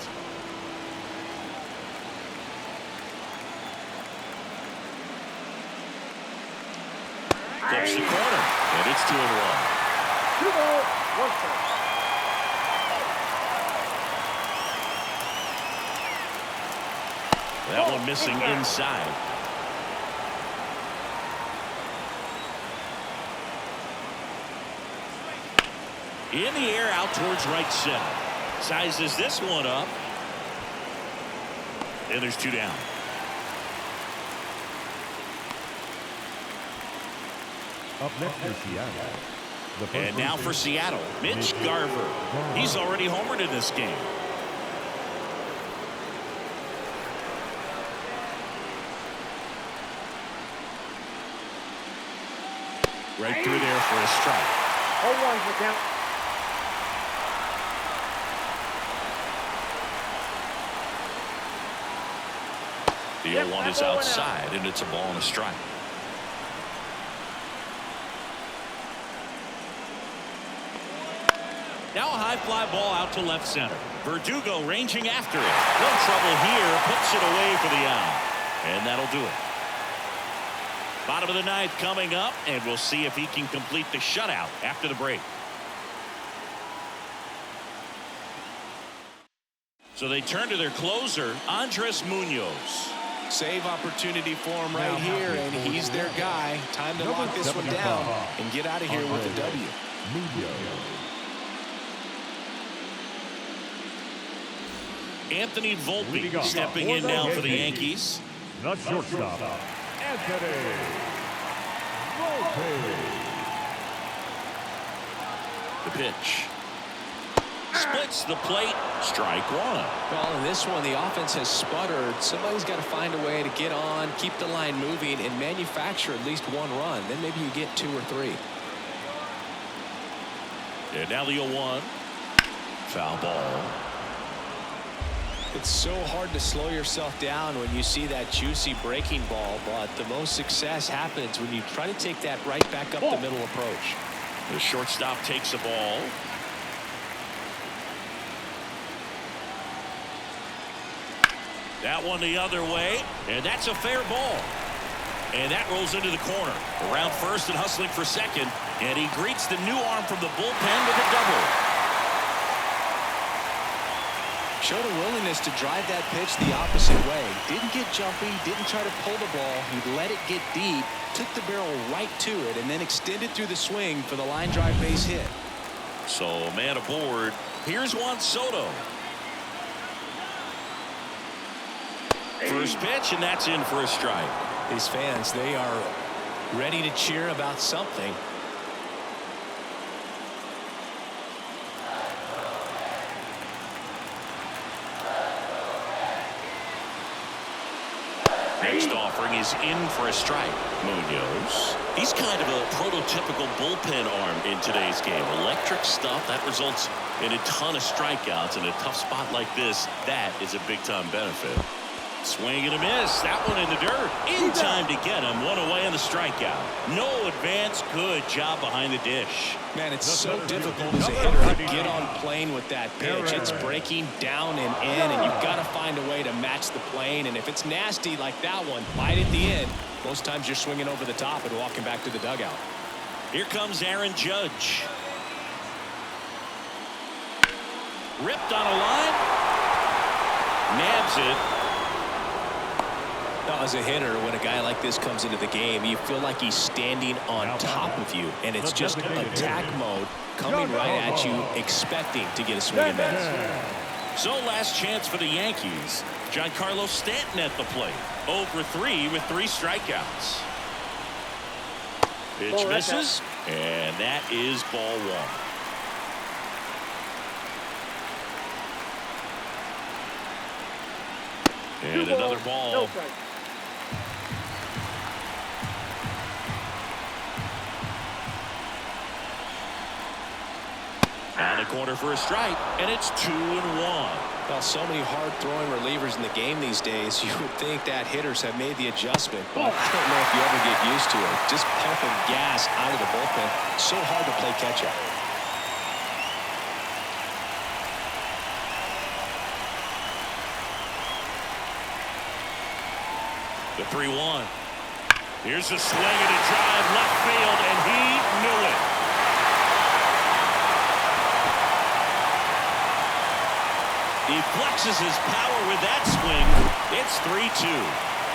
Flips the corner, and it's 2-1. 2 balls, 1 strike. That one missing inside. In the air out towards right center. Sizes this one up. And there's 2 down. Up next for Seattle. And now for Seattle, Mitch Garver. He's already homered in this game. Right through there for a strike. 0-1's the count. The 0-1 is outside, and it's a ball and a strike. Now a high fly ball out to left center. Verdugo ranging after it. No trouble here. Puts it away for the out. And that'll do it. Bottom of the 9th coming up, and we'll see if he can complete the shutout after the break. So they turn to their closer, Andres Munoz. Save opportunity for him right here, and he's their guy. Time to lock this one down and get out of here with a W. Anthony Volpe stepping in now for the Yankees. The shortstop, The pitch. Splits the plate. Strike one. Well, in this one, the offense has sputtered. Somebody's got to find a way to get on, keep the line moving, and manufacture at least one run. Then maybe you get 2 or 3. And now the 0-1. Foul ball. It's so hard to slow yourself down when you see that juicy breaking ball, but the most success happens when you try to take that right back up the middle approach. The shortstop takes the ball. That one the other way, and that's a fair ball. And that rolls into the corner. Around first and hustling for second, and he greets the new arm from the bullpen with a double. Showed a willingness to drive that pitch the opposite way. Didn't get jumpy, didn't try to pull the ball. He let it get deep, took the barrel right to it, and then extended through the swing for the line drive base hit. So, man aboard. Here's Juan Soto. First pitch, and that's in for a strike. These fans, they are ready to cheer about something. Next offering is in for a strike. Munoz. He's kind of a prototypical bullpen arm in today's game. Electric stuff that results in a ton of strikeouts. In a tough spot like this, that is a big-time benefit. Swing and a miss. That one in the dirt. In time to get him. One away on the strikeout. No advance. Good job behind the dish. Man, it's so difficult as a hitter to get on plane with that pitch. It's breaking down and in, and you've got to find a way to match the plane. And if it's nasty like that one, bite at the end, most times you're swinging over the top and walking back to the dugout. Here comes Aaron Judge. Ripped on a line. Nabs it. As a hitter, when a guy like this comes into the game, you feel like he's standing on top of you, and it's just attack mode coming right at you, expecting to get a swing and miss. So last chance for the Yankees. Giancarlo Stanton at the plate. 0 for 3 with 3 strikeouts. Pitch misses, and that is ball 1. And another ball. On the corner for a strike, and it's 2-1. Well, so many hard-throwing relievers in the game these days, you would think that hitters have made the adjustment, but I don't know if you ever get used to it. Just pumping gas out of the bullpen. So hard to play catch-up. The 3-1. Here's a swing and a drive left field, and he knew it. He flexes his power with that swing. It's 3-2.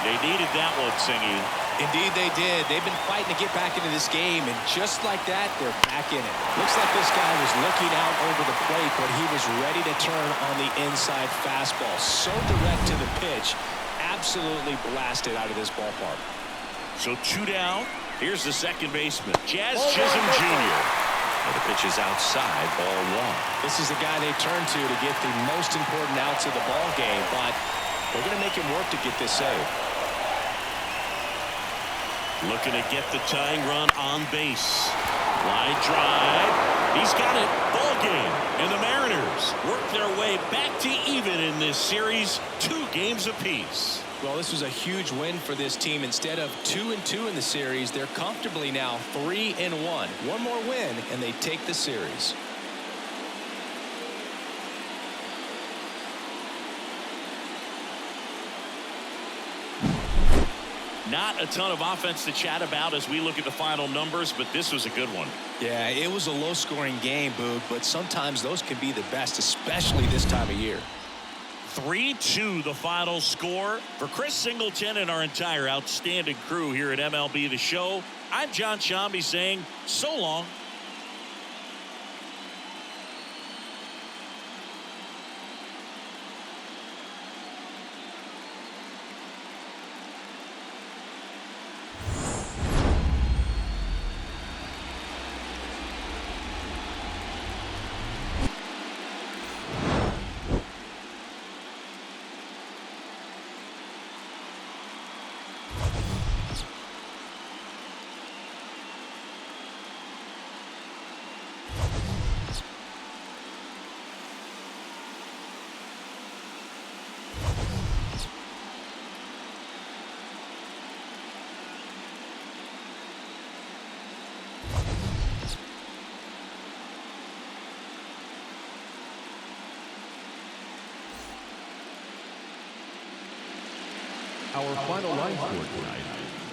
They needed that one, Singy. Indeed they did. They've been fighting to get back into this game, and just like that, they're back in it. Looks like this guy was looking out over the plate, but he was ready to turn on the inside fastball. So direct to the pitch. Absolutely blasted out of this ballpark. So 2 down. Here's the second baseman, Jazz Chisholm Jr. And the pitch is outside, ball 1. This is the guy they turn to get the most important outs of the ball game, but they're going to make him work to get this save. Looking to get the tying run on base. Line drive. He's got it. Ball game. And the Mariners work their way back to even in this series. 2 games apiece. Well, this was a huge win for this team. Instead of 2-2 in the series, they're comfortably now 3-1. One more win, and they take the series. Not a ton of offense to chat about as we look at the final numbers, but this was a good one. Yeah, it was a low-scoring game, Boog, but sometimes those can be the best, especially this time of year. 3-2 the final score. For Chris Singleton and our entire outstanding crew here at MLB The Show, I'm John Shambi saying so long. Our final line score tonight.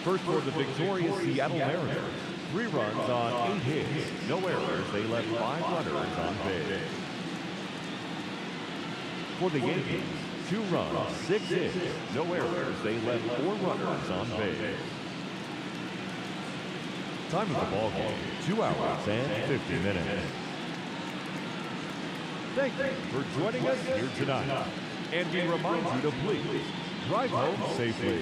First for the victorious Seattle Mariners. 3 runs on 8 hits. No errors. They left 5 runners on base. For the Yankees, 2 runs, 6 hits. No errors. They left 4 runners on base. Time of the ball game, 2 hours and 50 minutes. Thank you for joining us here tonight. And we remind you to please drive home safely.